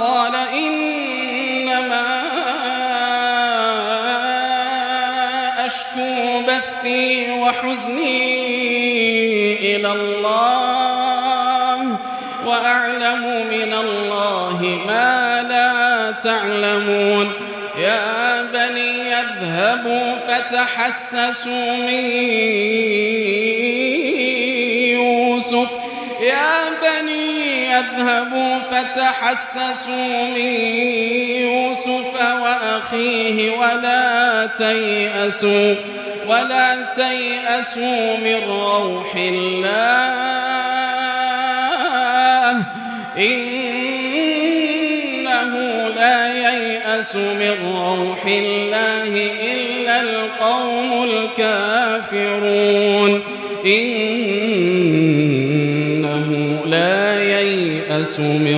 قال إنما أشكو بثي وحزني إلى الله وأعلم من الله ما لا تعلمون يا بني اذهبوا فتحسسوا من يوسف وأخيه ولا تيأسوا من روح الله إنه لا ييأس من روح الله إلا القوم الكافرون إنه لا ييأس من